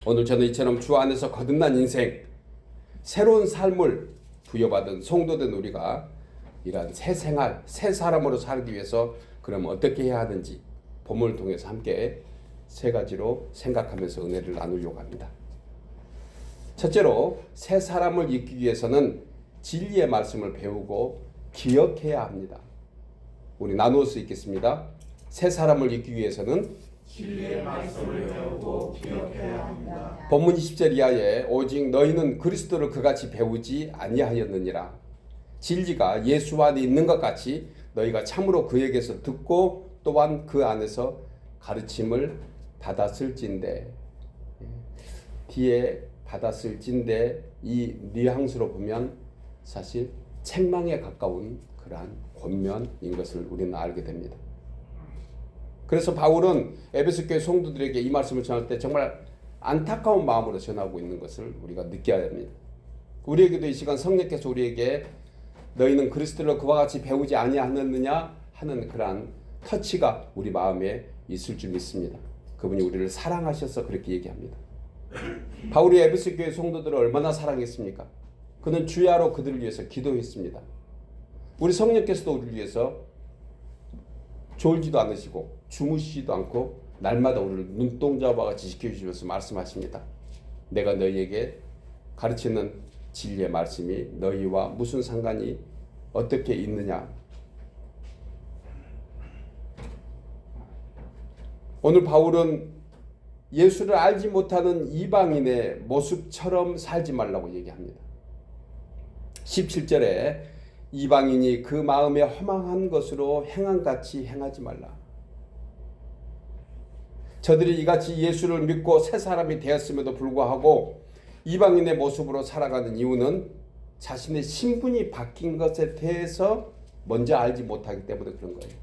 오늘 저는 이처럼 주 안에서 거듭난 인생, 새로운 삶을 부여받은 성도된 우리가 이러한 새 생활, 새 사람으로 살기 위해서 그럼 어떻게 해야 하는지 본문을 통해서 함께 세 가지로 생각하면서 은혜를 나누려고 합니다. 첫째로 새 사람을 잇기 위해서는 진리의 말씀을 배우고 기억해야 합니다. 우리 나누어서 읽겠습니다. 새 사람을 잇기 위해서는 진리의 말씀을 배우고 기억해야 합니다. 본문 20절 이하에 오직 너희는 그리스도를 그같이 배우지 아니하였느니라. 진리가 예수 안에 있는 것 같이 너희가 참으로 그에게서 듣고 또한 그 안에서 가르침을 받았을진데, 뒤에 받았을진데 이 뉘앙스로 보면 사실 책망에 가까운 그러한 권면인 것을 우리는 알게 됩니다. 그래서 바울은 에베소 교회 성도들에게 이 말씀을 전할 때 정말 안타까운 마음으로 전하고 있는 것을 우리가 느껴야 합니다. 우리에게도 이 시간 성령께서 우리에게 너희는 그리스도를 그와 같이 배우지 아니하였느냐 하는 그러한 터치가 우리 마음에 있을 줄 믿습니다. 그분이 우리를 사랑하셔서 그렇게 얘기합니다. 바울이 에베소 교회 성도들을 얼마나 사랑했습니까? 그는 주야로 그들을 위해서 기도했습니다. 우리 성령께서도 우리를 위해서 졸지도 않으시고 주무시지도 않고 날마다 우리를 눈동자와 같이 지켜주시면서 말씀하십니다. 내가 너희에게 가르치는 진리의 말씀이 너희와 무슨 상관이 어떻게 있느냐. 오늘 바울은 예수를 알지 못하는 이방인의 모습처럼 살지 말라고 얘기합니다. 17절에 이방인이 그 마음에 허망한 것으로 행함같이 행하지 말라. 저들이 이같이 예수를 믿고 새 사람이 되었음에도 불구하고 이방인의 모습으로 살아가는 이유는 자신의 신분이 바뀐 것에 대해서 먼저 알지 못하기 때문에 그런 거예요.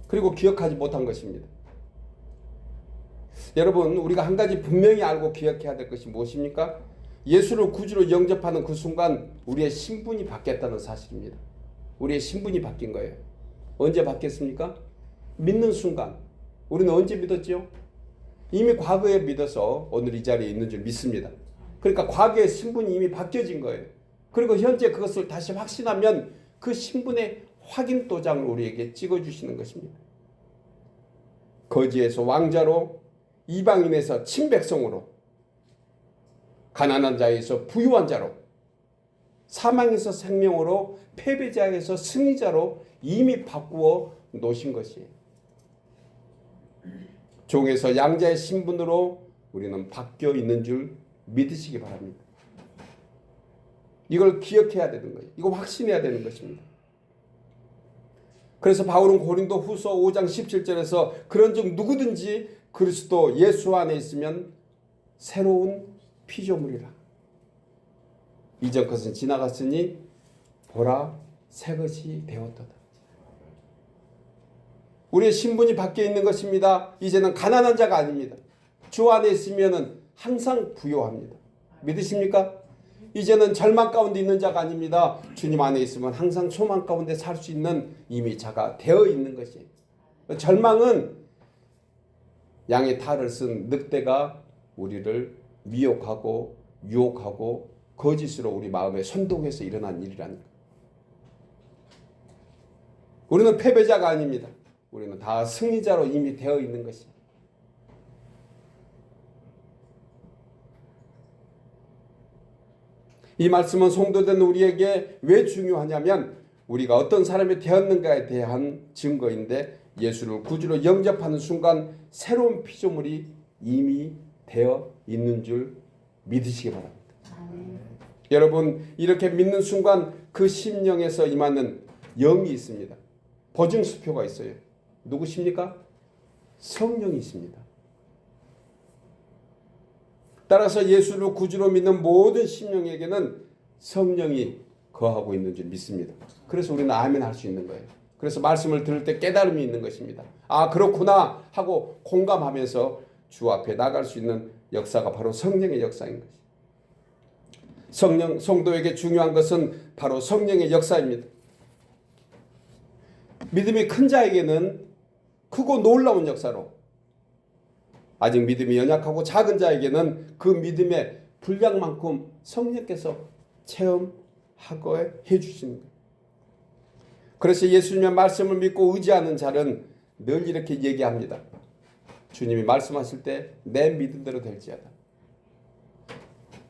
그리고 기억하지 못한 것입니다. 여러분, 우리가 한 가지 분명히 알고 기억해야 될 것이 무엇입니까? 예수를 구주로 영접하는 그 순간 우리의 신분이 바뀌었다는 사실입니다. 우리의 신분이 바뀐 거예요. 언제 바뀌었습니까? 믿는 순간. 우리는 언제 믿었죠? 이미 과거에 믿어서 오늘 이 자리에 있는 줄 믿습니다. 그러니까 과거의 신분이 이미 바뀌어진 거예요. 그리고 현재 그것을 다시 확신하면 그 신분의 확인 도장을 우리에게 찍어주시는 것입니다. 거지에서 왕자로, 이방인에서 친백성으로, 가난한 자에서 부유한 자로, 사망에서 생명으로, 패배자에서 승리자로 이미 바꾸어 놓으신 것이에요. 종에서 양자의 신분으로 우리는 바뀌어 있는 줄 믿으시기 바랍니다. 이걸 기억해야 되는 거예요. 이거 확신해야 되는 것입니다. 그래서 바울은 고린도 후서 5장 17절에서 그런즉 누구든지 그리스도 예수 안에 있으면 새로운 피조물이라. 이전 것은 지나갔으니 보라 새 것이 되었도다. 우리의 신분이 바뀌어 있는 것입니다. 이제는 가난한 자가 아닙니다. 주 안에 있으면 항상 부요합니다. 믿으십니까? 이제는 절망 가운데 있는 자가 아닙니다. 주님 안에 있으면 항상 소망 가운데 살 수 있는 이미 자가 되어 있는 것이에요. 절망은 양의 탈을 쓴 늑대가 우리를 미혹하고 유혹하고 거짓으로 우리 마음에 선동해서 일어난 일이라니까. 우리는 패배자가 아닙니다. 우리는 다 승리자로 이미 되어 있는 것입니다. 이 말씀은 성도된 우리에게 왜 중요하냐면 우리가 어떤 사람이 되었는가에 대한 증거인데 예수를 구주로 영접하는 순간 새로운 피조물이 이미 되어 있는 줄 믿으시기 바랍니다. 여러분, 이렇게 믿는 순간 그 심령에서 임하는 영이 있습니다. 보증수표가 있어요. 누구십니까? 성령이 있습니다. 따라서 예수를 구주로 믿는 모든 심령에게는 성령이 거하고 있는 줄 믿습니다. 그래서 우리는 아멘 할 수 있는 거예요. 그래서 말씀을 들을 때 깨달음이 있는 것입니다. 아, 그렇구나 하고 공감하면서 주 앞에 나갈 수 있는 역사가 바로 성령의 역사인 것입니다. 성도에게 중요한 것은 바로 성령의 역사입니다. 믿음이 큰 자에게는 크고 놀라운 역사로, 아직 믿음이 연약하고 작은 자에게는 그 믿음의 분량만큼 성령께서 체험하고 해주시는 거예요. 그래서 예수님의 말씀을 믿고 의지하는 자는 늘 이렇게 얘기합니다. 주님이 말씀하실 때 내 믿음대로 될지어다.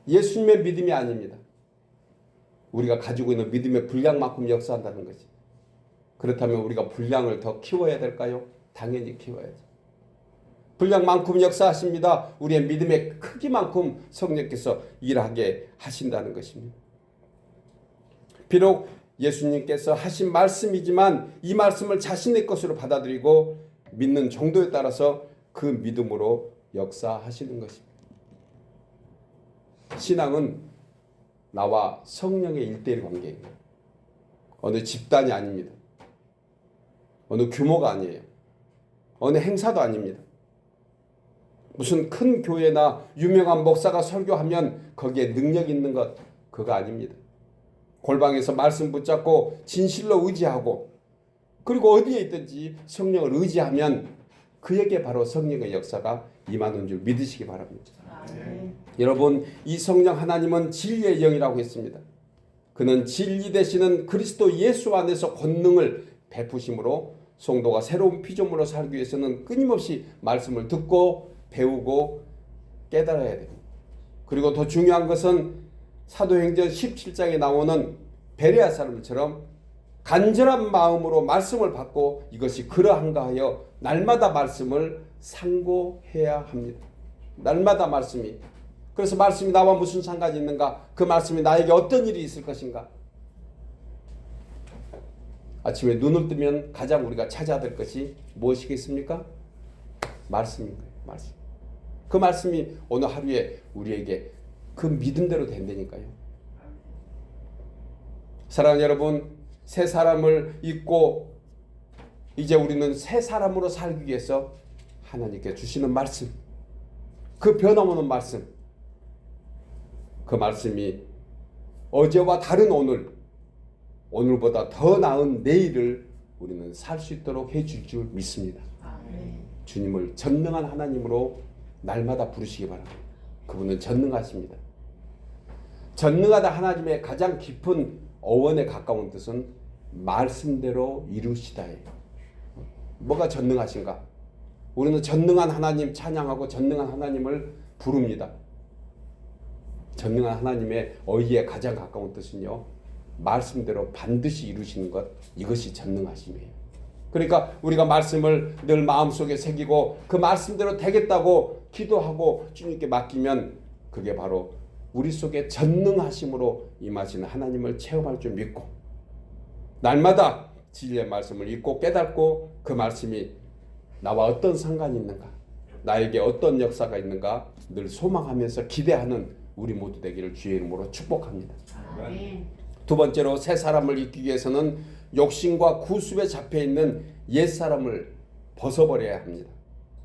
예수님의 믿음이 아닙니다. 우리가 가지고 있는 믿음의 분량만큼 역사한다는 거지. 그렇다면 우리가 분량을 더 키워야 될까요? 당연히 키워야죠. 분량만큼 역사하십니다. 우리의 믿음의 크기만큼 성령께서 일하게 하신다는 것입니다. 비록 예수님께서 하신 말씀이지만 이 말씀을 자신의 것으로 받아들이고 믿는 정도에 따라서 그 믿음으로 역사하시는 것입니다. 신앙은 나와 성령의 일대일 관계입니다. 어느 집단이 아닙니다. 어느 규모가 아니에요. 어느 행사도 아닙니다. 무슨 큰 교회나 유명한 목사가 설교하면 거기에 능력 있는 것 그거 아닙니다. 골방에서 말씀 붙잡고 진실로 의지하고 그리고 어디에 있든지 성령을 의지하면 그에게 바로 성령의 역사가 임하는 줄 믿으시기 바랍니다. 여러분, 이 성령 하나님은 진리의 영이라고 했습니다. 그는 진리 되시는 그리스도 예수 안에서 권능을 베푸심으로 성도가 새로운 피조물로 살기 위해서는 끊임없이 말씀을 듣고 배우고 깨달아야 됩니다. 그리고 더 중요한 것은 사도행전 17장에 나오는 베레아 사람처럼 간절한 마음으로 말씀을 받고 이것이 그러한가 하여 날마다 말씀을 상고해야 합니다. 날마다 말씀이. 그래서 말씀이 나와 무슨 상관이 있는가? 그 말씀이 나에게 어떤 일이 있을 것인가? 아침에 눈을 뜨면 가장 우리가 찾아야 될 것이 무엇이겠습니까? 말씀인 거예요. 말씀. 그 말씀이 오늘 하루에 우리에게 그 믿음대로 된다니까요. 사랑하는 여러분, 새 사람을 잊고 이제 우리는 새 사람으로 살기 위해서 하나님께 주시는 말씀, 그 변함없는 말씀, 그 말씀이 어제와 다른 오늘, 오늘보다 더 나은 내일을 우리는 살 수 있도록 해줄 줄 믿습니다. 주님을 전능한 하나님으로 날마다 부르시기 바랍니다. 그분은 전능하십니다. 전능하다 하나님의 가장 깊은 어원에 가까운 뜻은 말씀대로 이루시다예요. 뭐가 전능하신가? 우리는 전능한 하나님 찬양하고 전능한 하나님을 부릅니다. 전능한 하나님의 어휘에 가장 가까운 뜻은요, 말씀대로 반드시 이루시는 것, 이것이 전능하심이에요. 그러니까 우리가 말씀을 늘 마음속에 새기고 그 말씀대로 되겠다고 기도하고 주님께 맡기면 그게 바로 우리 속에 전능하심으로 임하시는 하나님을 체험할 줄 믿고 날마다 진리의 말씀을 읽고 깨닫고 그 말씀이 나와 어떤 상관이 있는가, 나에게 어떤 역사가 있는가 늘 소망하면서 기대하는 우리 모두 되기를 주의 이름으로 축복합니다. 아멘. 두 번째로 새 사람을 잊기 위해서는 욕심과 구습에 잡혀있는 옛사람을 벗어버려야 합니다.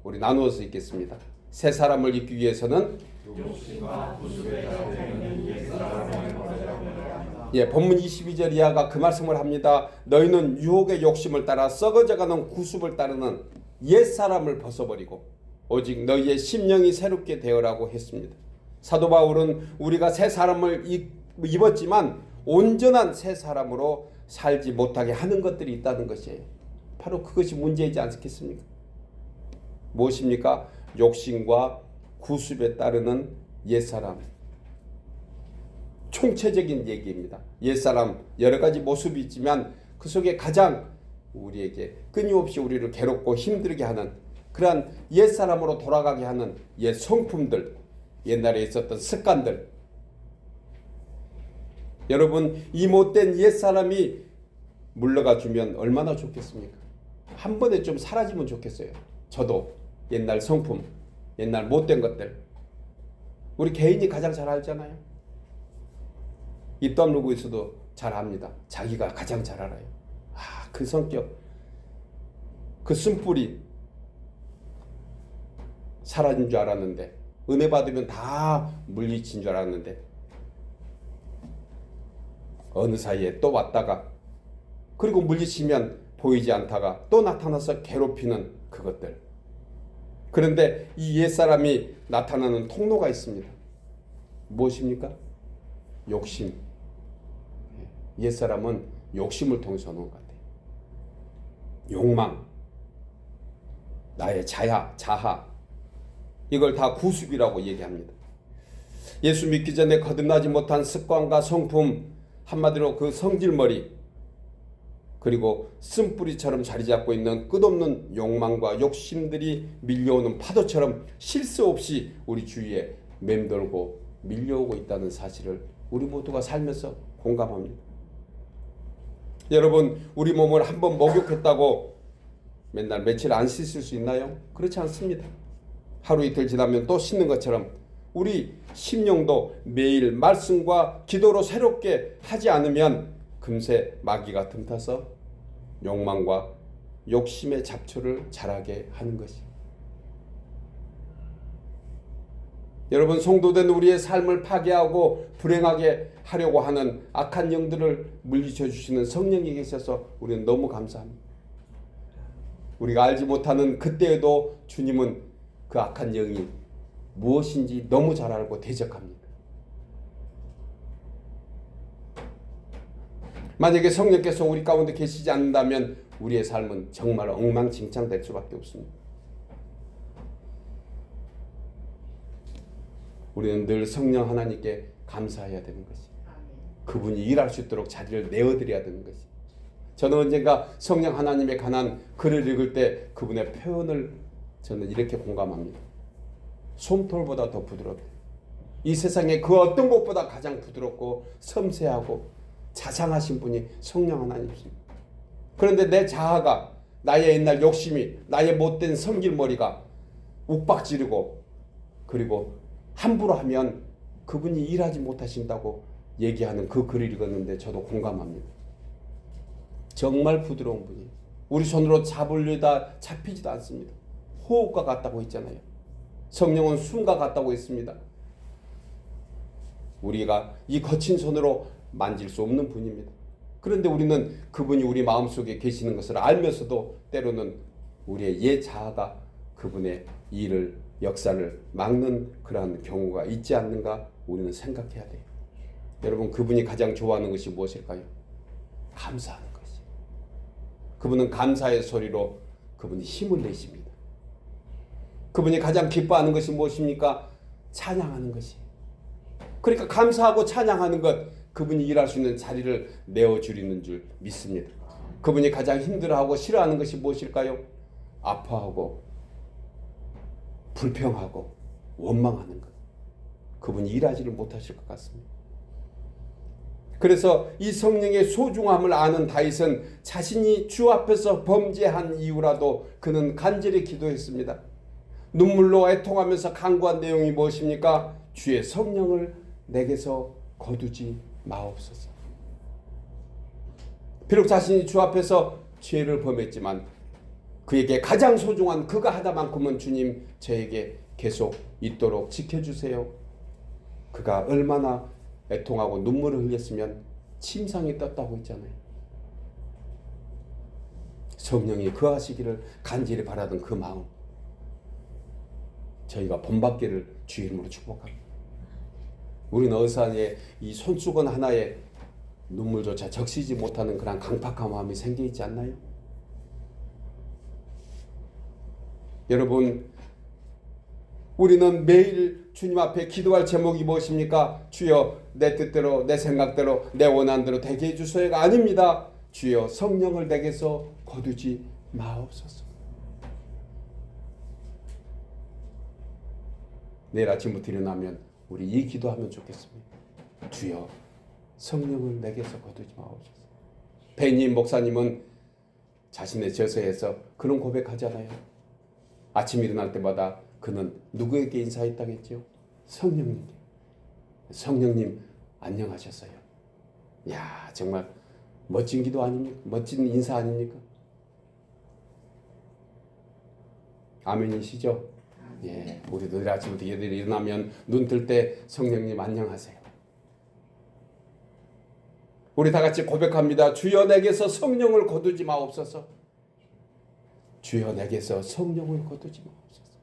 우리 나누어서 읽겠습니다. 새 사람을 잊기 위해서는 욕심과 구습에 잡혀있는 옛사람을 벗어버려야 합니다. 본문 22절 이하가 그 말씀을 합니다. 너희는 유혹의 욕심을 따라 썩어져가는 구습을 따르는 옛사람을 벗어버리고 오직 너희의 심령이 새롭게 되어라고 했습니다. 사도 바울은 우리가 새 사람을 입었지만 온전한 새 사람으로 살지 못하게 하는 것들이 있다는 것이에요. 바로 그것이 문제이지 않겠습니까? 무엇입니까? 욕심과 구습에 따르는 옛사람. 총체적인 얘기입니다. 옛사람 여러 가지 모습이 있지만 그 속에 가장 우리에게 끊임없이 우리를 괴롭고 힘들게 하는 그러한 옛사람으로 돌아가게 하는 옛 성품들, 옛날에 있었던 습관들. 여러분, 이 못된 옛사람이 물러가 주면 얼마나 좋겠습니까? 한 번에 좀 사라지면 좋겠어요. 저도 옛날 성품, 옛날 못된 것들 우리 개인이 가장 잘 알잖아요. 입 다물고 있어도 잘 압니다. 자기가 가장 잘 알아요. 그 성격, 그 쓴뿌리 사라진 줄 알았는데, 은혜 받으면 다 물리친 줄 알았는데 어느 사이에 또 왔다가 그리고 물리치면 보이지 않다가 또 나타나서 괴롭히는 그것들, 그런데 이 옛사람이 나타나는 통로가 있습니다. 무엇입니까? 욕심. 옛사람은 욕심을 통해서 오는 것 같아요. 욕망, 나의 자하, 이걸 다 구습이라고 얘기합니다. 예수 믿기 전에 거듭나지 못한 습관과 성품, 한마디로 그 성질머리, 그리고 쓴뿌리처럼 자리 잡고 있는 끝없는 욕망과 욕심들이 밀려오는 파도처럼 쉴 새 없이 우리 주위에 맴돌고 밀려오고 있다는 사실을 우리 모두가 살면서 공감합니다. 여러분, 우리 몸을 한번 목욕했다고 맨날 며칠 안 씻을 수 있나요? 그렇지 않습니다. 하루 이틀 지나면 또 씻는 것처럼 우리 심령도 매일 말씀과 기도로 새롭게 하지 않으면 금세 마귀가 틈타서 욕망과 욕심의 잡초를 자라게 하는 것이. 여러분, 성도된 우리의 삶을 파괴하고 불행하게 하려고 하는 악한 영들을 물리쳐 주시는 성령이 계셔서 우리는 너무 감사합니다. 우리가 알지 못하는 그때에도 주님은 그 악한 영이 무엇인지 너무 잘 알고 대적합니다. 만약에 성령께서 우리 가운데 계시지 않는다면 우리의 삶은 정말 엉망진창 될 수밖에 없습니다. 우리는 늘 성령 하나님께 감사해야 되는 것이, 그분이 일할 수 있도록 자리를 내어드려야 되는 것이. 저는 언젠가 성령 하나님에 관한 글을 읽을 때 그분의 표현을 저는 이렇게 공감합니다. 솜털보다 더 부드럽다. 이 세상에 그 어떤 것보다 가장 부드럽고 섬세하고 자상하신 분이 성령 하나님이십니다. 그런데 내 자아가, 나의 옛날 욕심이, 나의 못된 성질머리가 욱박지르고 그리고 함부로 하면 그분이 일하지 못하신다고 얘기하는 그 글을 읽었는데 저도 공감합니다. 정말 부드러운 분이 우리 손으로 잡으려다 잡히지도 않습니다. 호흡과 같다고 했잖아요. 성령은 숨과 같다고 했습니다. 우리가 이 거친 손으로 만질 수 없는 분입니다. 그런데 우리는 그분이 우리 마음속에 계시는 것을 알면서도 때로는 우리의 옛 자아가 그분의 일을, 역사를 막는 그러한 경우가 있지 않는가 우리는 생각해야 돼요. 여러분, 그분이 가장 좋아하는 것이 무엇일까요? 감사하는 것이. 그분은 감사의 소리로 그분이 힘을 내십니다. 그분이 가장 기뻐하는 것이 무엇입니까? 찬양하는 것이. 그러니까 감사하고 찬양하는 것, 그분이 일할 수 있는 자리를 내어주리는 줄 믿습니다. 그분이 가장 힘들어하고 싫어하는 것이 무엇일까요? 아파하고 불평하고 원망하는 것. 그분이 일하지를 못하실 것 같습니다. 그래서 이 성령의 소중함을 아는 다윗은 자신이 주 앞에서 범죄한 이후라도 그는 간절히 기도했습니다. 눈물로 애통하면서 간구한 내용이 무엇입니까? 주의 성령을 내게서 거두지 마옵소서. 비록 자신이 주 앞에서 죄를 범했지만 그에게 가장 소중한 그가 하나만큼은 주님 저에게 계속 있도록 지켜주세요. 그가 얼마나 애통하고 눈물을 흘렸으면 침상이 떴다고 했잖아요. 성령이 거하시기를 간절히 바라던 그 마음, 저희가 본받기를 주 이름으로 축복합니다. 우리는 어사에 이 손수건 하나에 눈물조차 적시지 못하는 그런 강팍한 마음이 생겨 있지 않나요? 여러분, 우리는 매일 주님 앞에 기도할 제목이 무엇입니까? 주여 내 뜻대로 내 생각대로 내 원한대로 되게 해주소서가 아닙니다. 주여 성령을 내게서 거두지 마옵소서. 내일 아침부터 일어나면 우리 이 기도하면 좋겠습니다. 주여 성령을 내게서 거두지 마옵소서. 배님 목사님은 자신의 저서에서 그런 고백하잖아요. 아침 일어날 때마다 그는 누구에게 인사했다겠죠? 성령님께. 성령님 안녕하셨어요. 야, 정말 멋진 기도 아닙니까? 멋진 인사 아닙니까? 아멘이시죠? 예, 우리도 내일 아침부터 얘들 일어나면 눈 뜰 때 성령님 안녕하세요. 우리 다 같이 고백합니다. 주여 내게서 성령을 거두지 마옵소서. 주여 내게서 성령을 거두지 마옵소서.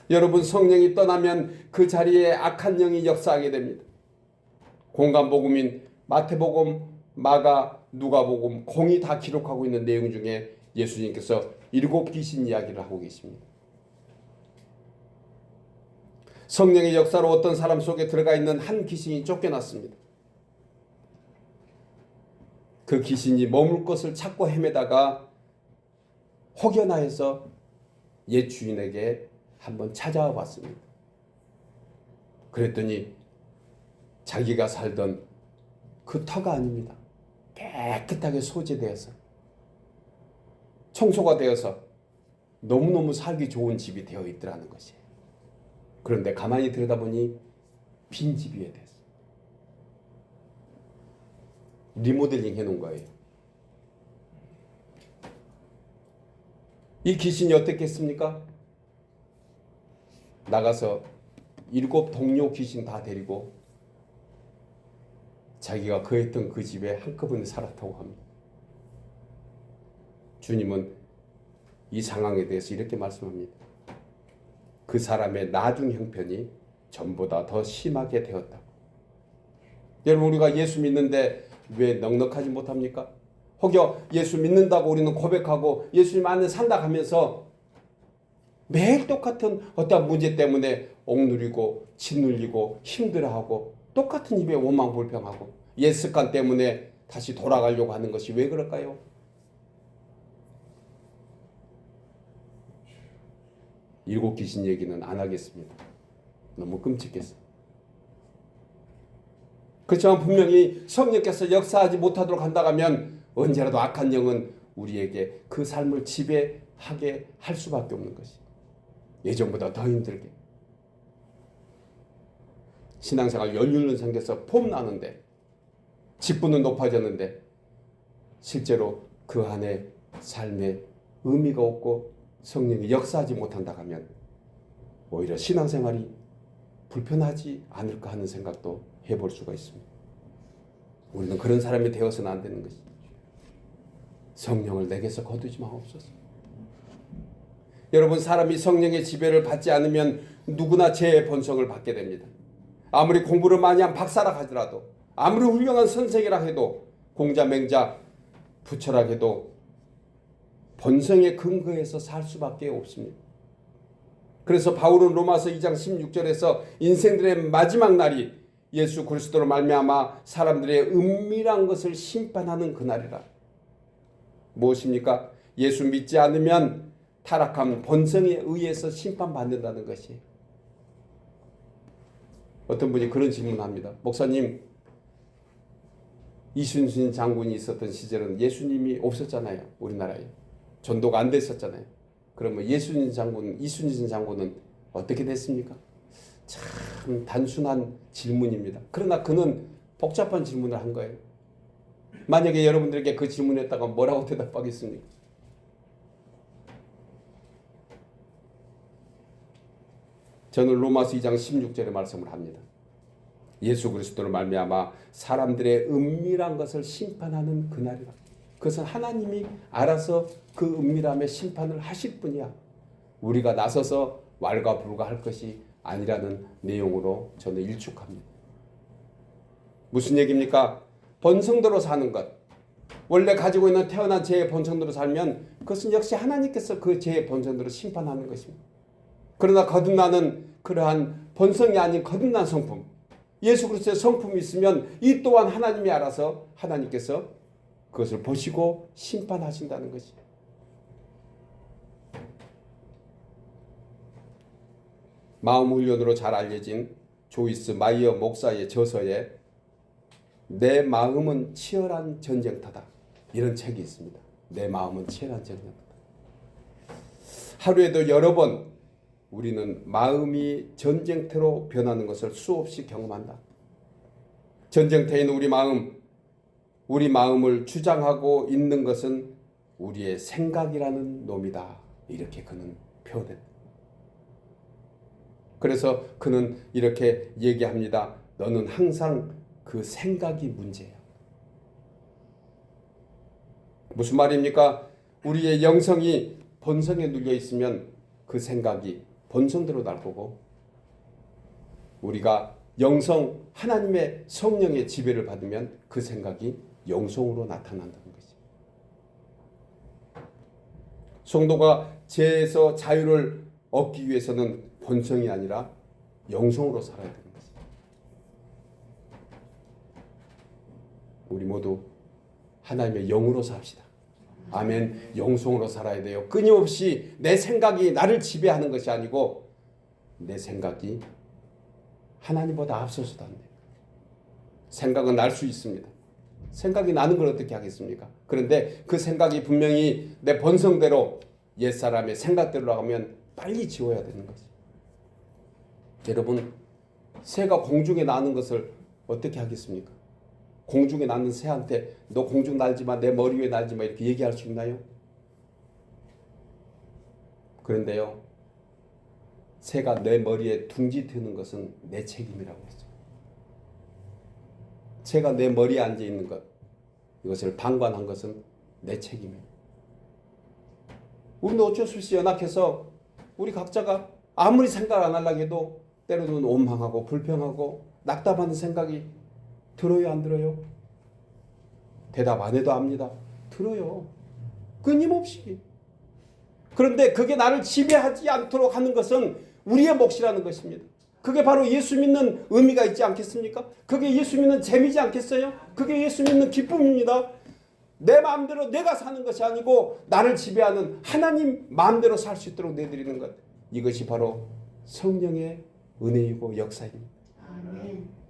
여러분, 성령이 떠나면 그 자리에 악한 영이 역사하게 됩니다. 공간복음인 마태복음, 마가, 누가복음, 공이 다 기록하고 있는 내용 중에 예수님께서 7 귀신 이야기를 하고 계십니다. 성령의 역사로 어떤 사람 속에 들어가 있는 한 귀신이 쫓겨났습니다. 그 귀신이 머물 것을 찾고 헤매다가 혹여나해서 옛 주인에게 한번 찾아와 봤습니다. 그랬더니 자기가 살던 그 터가 아닙니다. 깨끗하게 소재되어서 청소가 되어서 너무너무 살기 좋은 집이 되어 있더라는 것이에요. 그런데 가만히 들여다보니 빈집이에 됐어요. 리모델링 해놓은 거예요. 이 귀신이 어떻겠습니까? 나가서 7 동료 귀신 다 데리고 자기가 거했던 그 집에 한꺼번에 살았다고 합니다. 주님은 이 상황에 대해서 이렇게 말씀합니다. 그 사람의 나중 형편이 전보다 더 심하게 되었다고. 여러분, 우리가 예수 믿는데 왜 넉넉하지 못합니까? 혹여 예수 믿는다고 우리는 고백하고 예수님 안에 산다 하면서 매일 똑같은 어떤 문제 때문에 억누리고 짓눌리고 힘들어하고 똑같은 입에 원망불평하고 옛 습관 때문에 다시 돌아가려고 하는 것이 왜 그럴까요? 일곱 귀신 얘기는 안 하겠습니다. 너무 끔찍했어요. 그렇지만 분명히 성령께서 역사하지 못하도록 한다면 언제라도 악한 영은 우리에게 그 삶을 지배하게 할 수밖에 없는 것이. 예전보다 더 힘들게. 신앙생활 연륜은 생겨서 폼나는데 직분은 높아졌는데 실제로 그 안에 삶에 의미가 없고 성령이 역사하지 못한다 하면 오히려 신앙생활이 불편하지 않을까 하는 생각도 해볼 수가 있습니다. 우리는 그런 사람이 되어서는 안 되는 것이. 성령을 내게서 거두지 마옵소서. 여러분, 사람이 성령의 지배를 받지 않으면 누구나 죄의 본성을 받게 됩니다. 아무리 공부를 많이 한 박사라 하더라도, 아무리 훌륭한 선생이라 해도, 공자 맹자 부처라 해도 본성의 근거에서 살 수밖에 없습니다. 그래서 바울은 로마서 2장 16절에서 인생들의 마지막 날이 예수 그리스도로 말미암아 사람들의 은밀한 것을 심판하는 그날이라. 무엇입니까? 예수 믿지 않으면 타락한 본성에 의해서 심판받는다는 것이. 어떤 분이 그런 질문합니다. 목사님, 이순신 장군이 있었던 시절은 예수님이 없었잖아요. 우리나라에. 전도가 안 됐었잖아요. 그러면 이순신 장군은 어떻게 됐습니까? 참 단순한 질문입니다. 그러나 그는 복잡한 질문을 한 거예요. 만약에 여러분들에게 그 질문했다가 뭐라고 대답하겠습니까? 저는 로마서 2장 16절의 말씀을 합니다. 예수 그리스도로 말미암아 사람들의 은밀한 것을 심판하는 그날이라. 그것은 하나님이 알아서 그 은밀함의 심판을 하실 뿐이야. 우리가 나서서 왈가불가할 것이 아니라는 내용으로 저는 일축합니다. 무슨 얘기입니까? 본성대로 사는 것. 원래 가지고 있는 태어난 죄의 본성대로 살면 그것은 역시 하나님께서 그 죄의 본성대로 심판하는 것입니다. 그러나 거듭나는 그러한 본성이 아닌 거듭난 성품, 예수 그리스도의 성품이 있으면 이 또한 하나님이 알아서 하나님께서 그것을 보시고 심판하신다는 것이. 마음 훈련으로 잘 알려진 조이스 마이어 목사의 저서에 내 마음은 치열한 전쟁터다, 이런 책이 있습니다. 내 마음은 치열한 전쟁터다. 하루에도 여러 번 우리는 마음이 전쟁터로 변하는 것을 수없이 경험한다. 전쟁터인 우리 마음을 주장하고 있는 것은 우리의 생각이라는 놈이다. 이렇게 그는 표현했다. 그래서 그는 이렇게 얘기합니다. 너는 항상 그 생각이 문제야. 무슨 말입니까? 우리의 영성이 본성에 눌려 있으면 그 생각이 본성대로 날 거고 우리가 영성 하나님의 성령의 지배를 받으면 그 생각이 영성으로 나타난다는 거지. 성도가 죄에서 자유를 얻기 위해서는 본성이 아니라 영성으로 살아야 되는 거지. 우리 모두 하나님의 영으로 삽시다. 아멘. 영성으로 살아야 돼요. 끊임없이 내 생각이 나를 지배하는 것이 아니고 내 생각이 하나님보다 앞서서도 안 돼요. 생각은 날 수 있습니다. 생각이 나는 걸 어떻게 하겠습니까? 그런데 그 생각이 분명히 내 본성대로 옛사람의 생각대로 나가면 빨리 지워야 되는 거지. 여러분, 새가 공중에 나는 것을 어떻게 하겠습니까? 공중에 나는 새한테 너 공중 날지 마, 내 머리 위에 날지 마 이렇게 얘기할 수 있나요? 그런데요, 새가 내 머리에 둥지 트는 것은 내 책임이라고 했죠. 새가 내 머리에 앉아 있는 것, 이것을 방관한 것은 내 책임이에요. 우리는 어쩔 수 없이 연약해서 우리 각자가 아무리 생각 안 하려고 해도 때로는 원망하고 불평하고 낙담하는 생각이 들어요, 안 들어요? 대답 안 해도 압니다. 들어요. 끊임없이. 그런데 그게 나를 지배하지 않도록 하는 것은 우리의 몫이라는 것입니다. 그게 바로 예수 믿는 의미가 있지 않겠습니까? 그게 예수 믿는 재미지 않겠어요? 그게 예수 믿는 기쁨입니다. 내 마음대로 내가 사는 것이 아니고 나를 지배하는 하나님 마음대로 살 수 있도록 내드리는 것. 이것이 바로 성령의 은혜이고 역사입니다. 아멘.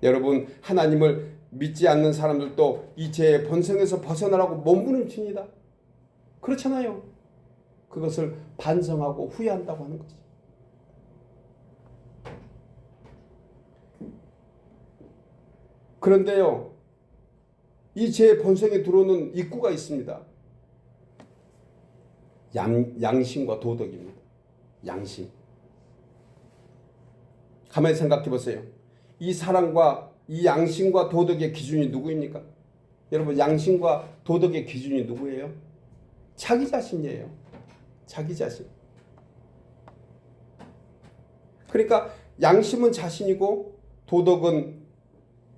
여러분, 하나님을 믿지 않는 사람들도 이 죄의 본성에서 벗어나라고 몸부림칩니다. 그렇잖아요. 그것을 반성하고 후회한다고 하는 거지. 그런데요, 이 죄의 본성에 들어오는 입구가 있습니다. 양심과 도덕입니다. 양심. 가만히 생각해 보세요. 이 사랑과 이 양심과 도덕의 기준이 누구입니까? 여러분, 양심과 도덕의 기준이 누구예요? 자기 자신이에요. 자기 자신. 그러니까 양심은 자신이고 도덕은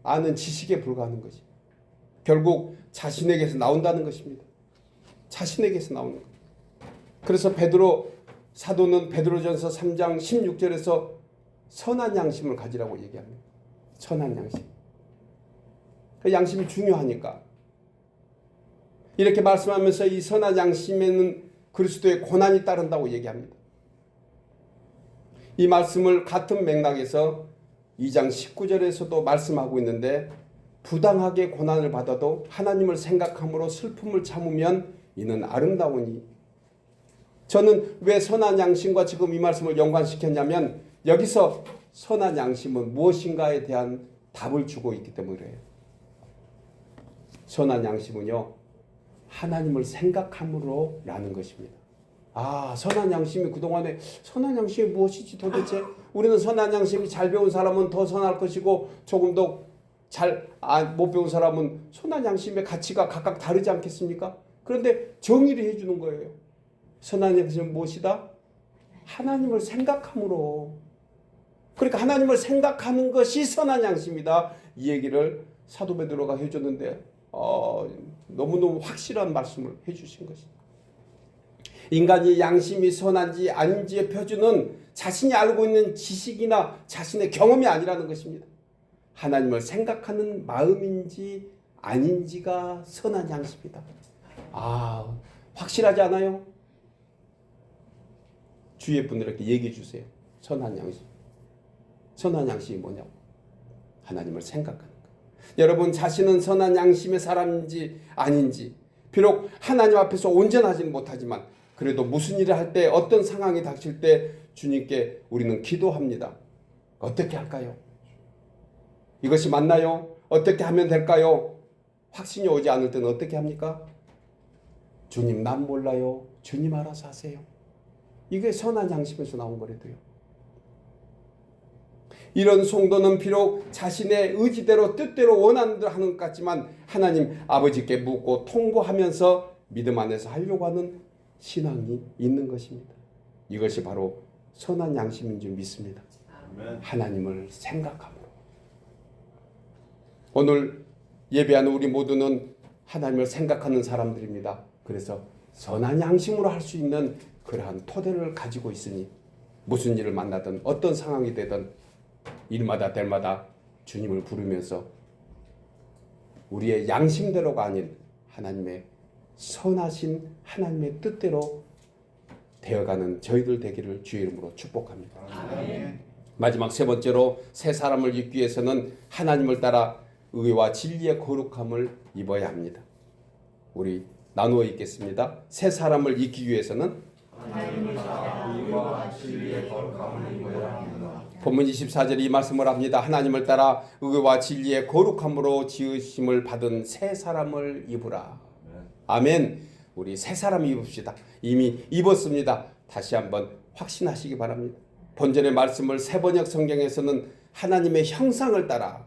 아는 지식에 불과하는 것이. 결국 자신에게서 나온다는 것입니다. 자신에게서 나오는 것. 그래서 베드로 사도는 베드로전서 3장 16절에서 선한 양심을 가지라고 얘기합니다. 선한 양심. 그 양심이 중요하니까. 이렇게 말씀하면서 이 선한 양심에는 그리스도의 고난이 따른다고 얘기합니다. 이 말씀을 같은 맥락에서 2장 19절에서도 말씀하고 있는데 부당하게 고난을 받아도 하나님을 생각함으로 슬픔을 참으면 이는 아름다우니. 저는 왜 선한 양심과 지금 이 말씀을 연관시켰냐면 여기서 선한 양심은 무엇인가에 대한 답을 주고 있기 때문에 그래요. 선한 양심은요, 하나님을 생각함으로 라는 것입니다. 아, 선한 양심이 그동안에 선한 양심이 무엇이지 도대체? 우리는 선한 양심이 잘 배운 사람은 더 선할 것이고 조금 더 잘 못 배운 사람은 선한 양심의 가치가 각각 다르지 않겠습니까? 그런데 정의를 해주는 거예요. 선한 양심은 무엇이다? 하나님을 생각함으로. 그러니까 하나님을 생각하는 것이 선한 양심이다. 이 얘기를 사도 베드로가 해줬는데 너무너무 확실한 말씀을 해주신 것입니다. 인간이 양심이 선한지 아닌지의 표준은 자신이 알고 있는 지식이나 자신의 경험이 아니라는 것입니다. 하나님을 생각하는 마음인지 아닌지가 선한 양심이다. 아, 확실하지 않아요? 주위의 분들에게 얘기해 주세요. 선한 양심. 선한 양심이 뭐냐고. 하나님을 생각하는 것. 여러분, 자신은 선한 양심의 사람인지 아닌지, 비록 하나님 앞에서 온전하지는 못하지만 그래도 무슨 일을 할 때, 어떤 상황이 닥칠 때 주님께 우리는 기도합니다. 어떻게 할까요? 이것이 맞나요? 어떻게 하면 될까요? 확신이 오지 않을 때는 어떻게 합니까? 주님, 난 몰라요. 주님 알아서 하세요. 이게 선한 양심에서 나온 거래도요. 이런 성도는 비록 자신의 의지대로 뜻대로 원하는 대로 하는 것 같지만 하나님 아버지께 묻고 통보하면서 믿음 안에서 하려고 하는 신앙이 있는 것입니다. 이것이 바로 선한 양심인 줄 믿습니다. 아멘. 하나님을 생각함으로. 오늘 예배하는 우리 모두는 하나님을 생각하는 사람들입니다. 그래서 선한 양심으로 할 수 있는 그러한 토대를 가지고 있으니 무슨 일을 만나든 어떤 상황이 되든 일마다 때마다 주님을 부르면서 우리의 양심대로가 아닌 하나님의 선하신 하나님의 뜻대로 되어가는 저희들 되기를 주의 이름으로 축복합니다. 아멘. 마지막 세 번째로 새 사람을 입기 위해서는 하나님을 따라 의와 진리의 거룩함을 입어야 합니다. 우리 나누어 읽겠습니다. 새 사람을 입기 위해서는 하나님을 따라 의와 진리의 거룩함을 입어야 합니다. 본문 24절에 이 말씀을 합니다. 하나님을 따라 의와 진리의 거룩함으로 지으심을 받은 새 사람을 입으라. 아멘. 우리 새 사람 입읍시다. 이미 입었습니다. 다시 한번 확신하시기 바랍니다. 본전의 말씀을 세번역 성경에서는 하나님의 형상을 따라,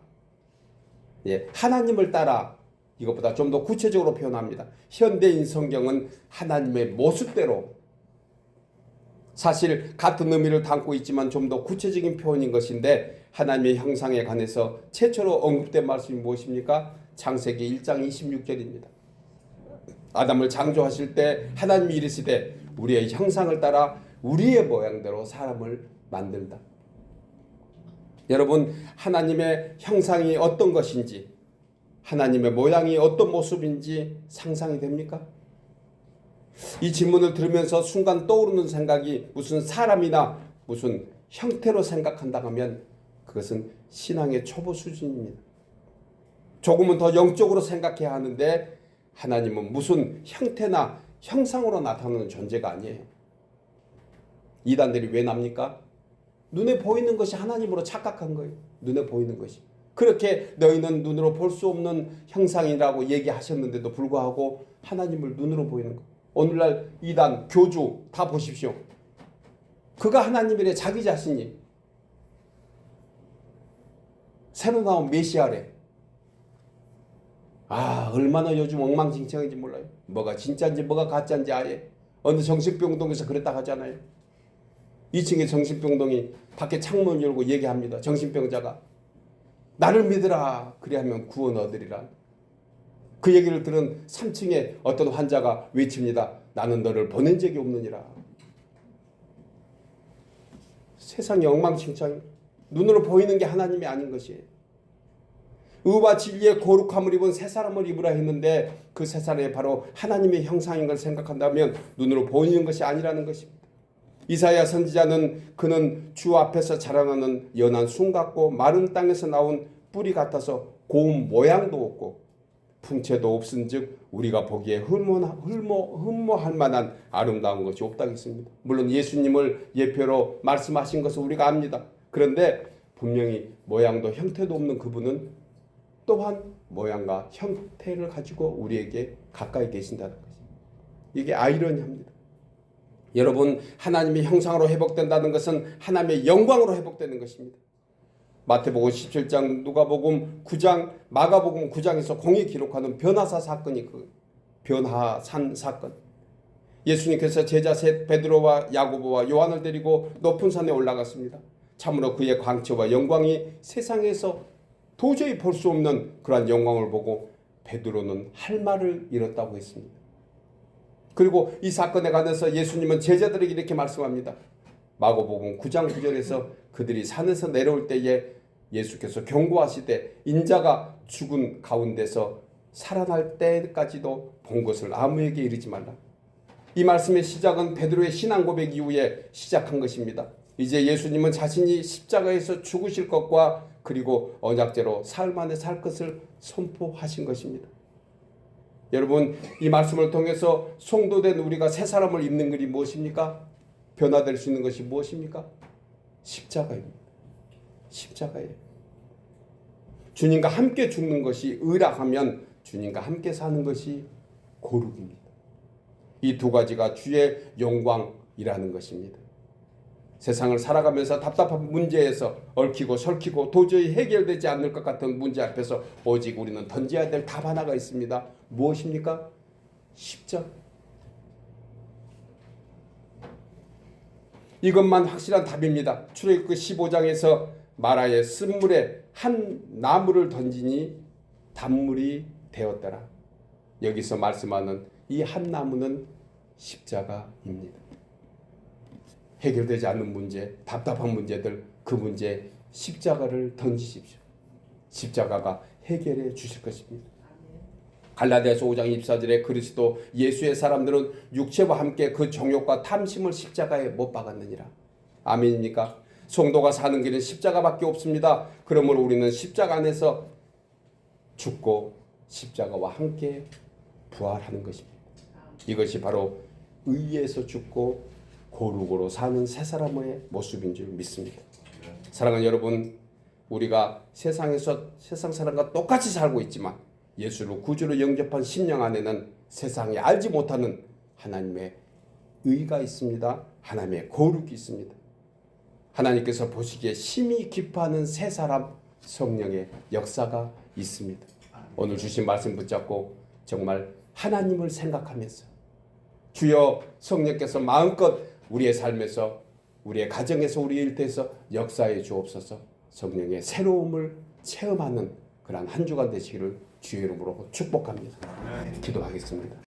하나님을 따라 이것보다 좀 더 구체적으로 표현합니다. 현대인 성경은 하나님의 모습대로, 사실 같은 의미를 담고 있지만 좀 더 구체적인 표현인 것인데 하나님의 형상에 관해서 최초로 언급된 말씀이 무엇입니까? 창세기 1장 26절입니다. 아담을 창조하실 때 하나님이 이르시되 우리의 형상을 따라 우리의 모양대로 사람을 만든다. 여러분, 하나님의 형상이 어떤 것인지, 하나님의 모양이 어떤 모습인지 상상이 됩니까? 이 질문을 들으면서 순간 떠오르는 생각이 무슨 사람이나 무슨 형태로 생각한다고 하면 그것은 신앙의 초보 수준입니다. 조금은 더 영적으로 생각해야 하는데 하나님은 무슨 형태나 형상으로 나타나는 존재가 아니에요. 이단들이 왜 납니까? 눈에 보이는 것이 하나님으로 착각한 거예요. 눈에 보이는 것이. 그렇게 너희는 눈으로 볼 수 없는 형상이라고 얘기하셨는데도 불구하고 하나님을 눈으로 보이는 거. 오늘날 이단, 교주 다 보십시오. 그가 하나님이래, 자기 자신이. 새로 나온 메시아래. 얼마나 요즘 엉망진창인지 몰라요. 뭐가 진짜인지 뭐가 가짜인지 아예. 어느 정신병동에서 그랬다 하잖아요. 2층에 정신병동이 밖에 창문 열고 얘기합니다. 정신병자가. 나를 믿으라. 그리하면 구원 얻으리라. 그 얘기를 들은 3층에 어떤 환자가 외칩니다. 나는 너를 보낸 적이 없느니라. 세상이 엉망진창. 눈으로 보이는 게 하나님이 아닌 것이에요. 의와 진리의 거룩함을 입은 새 사람을 입으라 했는데 그 새 사람이 바로 하나님의 형상인 걸 생각한다면 눈으로 보이는 것이 아니라는 것입니다. 이사야 선지자는 그는 주 앞에서 자라나는 연한 순 같고 마른 땅에서 나온 뿌리 같아서 고운 모양도 없고 풍채도 없은즉 우리가 보기에 흠모할 만한 아름다운 것이 없다고 했습니다. 물론 예수님을 예표로 말씀하신 것을 우리가 압니다. 그런데 분명히 모양도 형태도 없는 그분은 또한 모양과 형태를 가지고 우리에게 가까이 계신다는 것입니다. 이게 아이러니합니다. 여러분, 하나님의 형상으로 회복된다는 것은 하나님의 영광으로 회복되는 것입니다. 마태복음 17장, 누가복음 9장, 마가복음 9장에서 공이 기록하는 변화사 사건이 그 변화산 사건. 예수님께서 제자 셋 베드로와 야고보와 요한을 데리고 높은 산에 올라갔습니다. 참으로 그의 광채와 영광이 세상에서 도저히 볼 수 없는 그러한 영광을 보고 베드로는 할 말을 잃었다고 했습니다. 그리고 이 사건에 관해서 예수님은 제자들에게 이렇게 말씀합니다. 마가복음 9장 9절에서 그들이 산에서 내려올 때에 예수께서 경고하시되 인자가 죽은 가운데서 살아날 때까지도 본 것을 아무에게 이르지 말라. 이 말씀의 시작은 베드로의 신앙 고백 이후에 시작한 것입니다. 이제 예수님은 자신이 십자가에서 죽으실 것과 그리고 언약제로 삶 안에 살 것을 선포하신 것입니다. 여러분, 이 말씀을 통해서 성도된 우리가 새 사람을 입는 것이 무엇입니까? 변화될 수 있는 것이 무엇입니까? 십자가입니다. 십자가예요. 주님과 함께 죽는 것이 의라하면 주님과 함께 사는 것이 거룩입니다. 이 두 가지가 주의 영광이라는 것입니다. 세상을 살아가면서 답답한 문제에서 얽히고 설키고 도저히 해결되지 않을 것 같은 문제 앞에서 오직 우리는 던져야 될 답 하나가 있습니다. 무엇입니까? 십자가. 이것만 확실한 답입니다. 출애굽기 15장에서 마라의 쓴물에 한 나무를 던지니 단물이 되었더라. 여기서 말씀하는 이 한 나무는 십자가입니다. 해결되지 않는 문제, 답답한 문제들, 그 문제 십자가를 던지십시오. 십자가가 해결해 주실 것입니다. 갈라디아서 5장 24절에 그리스도 예수의 사람들은 육체와 함께 그 정욕과 탐심을 십자가에 못 박았느니라. 아멘입니까? 성도가 사는 길은 십자가밖에 없습니다. 그러므로 우리는 십자가 안에서 죽고 십자가와 함께 부활하는 것입니다. 이것이 바로 의에서 죽고 거룩으로 사는 새 사람의 모습인 줄 믿습니다. 사랑하는 여러분, 우리가 세상에서 세상 사람과 똑같이 살고 있지만 예수를 구주로 영접한 심령 안에는 세상이 알지 못하는 하나님의 의가 있습니다. 하나님의 거룩이 있습니다. 하나님께서 보시기에 심히 기뻐하는 새 사람 성령의 역사가 있습니다. 오늘 주신 말씀 붙잡고 정말 하나님을 생각하면서 주여 성령께서 마음껏 우리의 삶에서 우리의 가정에서 우리 일터에서 역사해 주옵소서. 성령의 새로움을 체험하는 그러한 한 주간 되시기를 주의 이름으로 축복합니다. 기도하겠습니다.